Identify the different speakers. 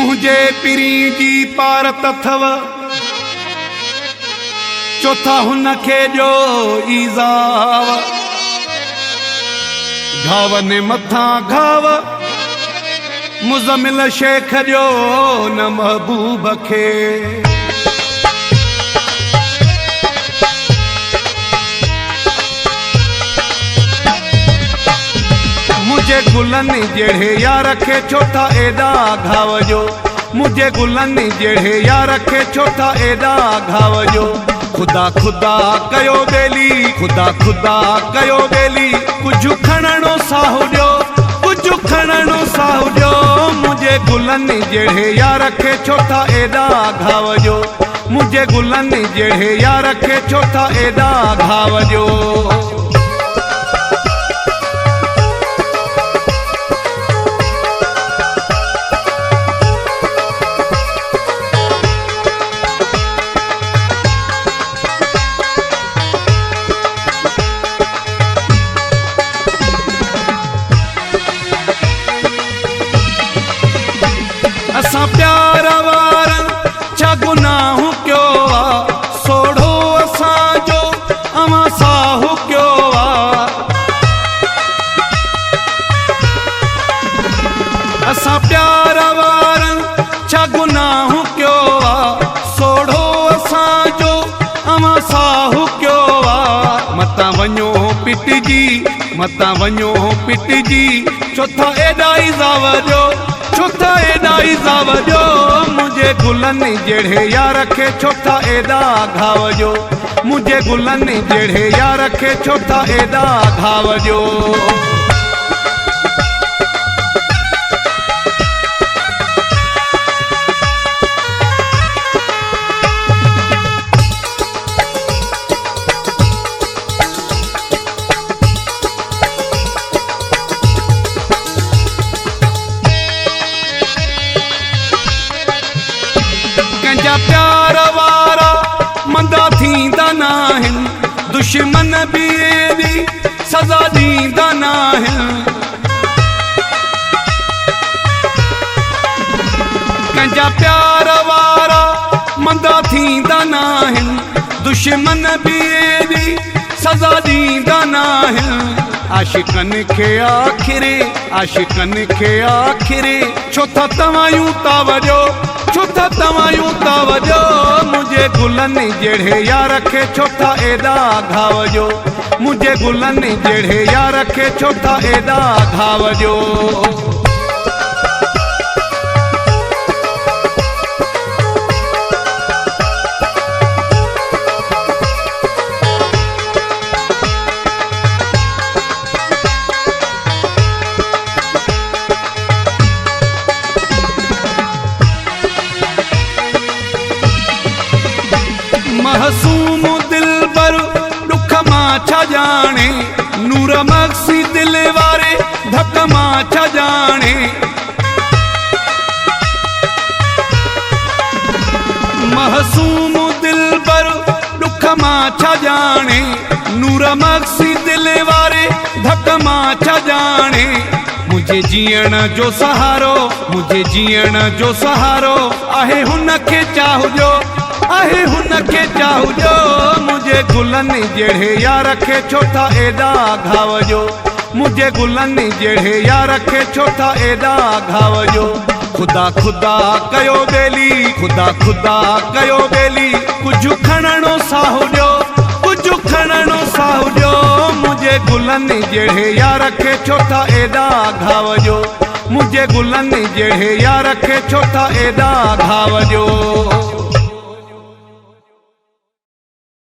Speaker 1: मुझे पिरी जी पारत अथव चौथा हुन खे जो ईज़ाव घाव ने मथा घाव मुज़मिल शेख जो न महबूब खे मुझे गुलनि जहिड़े यार खे चौथा एॾा घाव जो मुझे गुलनि जहिड़े यार खे चौथा एॾा घाव जो खुदा खुदा कयो बेली खुदा खुदा कयो बेली कुझु खणणो साहु ॾियो कुझु खणणो साहु ॾियो मुझे गुलनि जहिड़े यार खे चौथा एॾा घाव जो मुझे गुलनि जहिड़े यार खे चौथा एॾा घाव जो असां प्यार वारनि छा गुनाहु कयो आहे सोढ़ो असांजो अवां साहु कयो आहे असां प्यार वारनि छा गुनाहु कयो आहे सोढ़ो असांजो अवां साहु कयो आहे मतां वञो पिटजी मतां वञो पिटजी चौथा एॾा ईज़ाव ॾियो चौथा एॾा ईज़ाव जो मुझे गुलनि जहिड़े यार खे चौथा एॾा घाव जो मुझे गुलनि जहिड़े यार खे चौथा एॾा घाव जो प्यार वारा मंदा थींदा नाहिनि दुश्मन बि एॾी सज़ा ॾींदा नाहिनि कंहिंजा प्यार वारा मंदा थींदा नाहिनि दुश्मन बि एॾी सज़ा ॾींदा नाहिनि आशिक़नि खे आख़िरे छो था तव्हां यूं था वॼो छो था तव्हां यूं था वॼो मुझे गुलनि जहिड़े यार खे छो था एॾा घाव जो मुझे गुलनि जहिड़े यार खे छो था एॾा घाव जो महसूम दिलबर दुख मां छा जाने नूर मक्सी दिल वारे धक मां छा जाने महसूम दिलबर दुख मां छा जाने नूर मक्सी दिल वारे धक मां छा जाने मुझे जीअण जो सहारो आहे हुन खे चाहुजो आहे हुन खे चाहुजो मुझे गुलनि जहिड़े यार खे छो था एॾा घाव जो मुझे गुलनि जहिड़े यार खे छो था एॾा घाव जो खुदा खुदा कयो बेली खुदा खुदा कयो बेली कुझु खणणो साहु ॾियो कुझु खणणो साहु ॾियो मुझे गुलनि जहिड़े यार खे छो था एॾा घाव जो मुझे गुलनि जहिड़े यार खे छो था एॾा घाव जो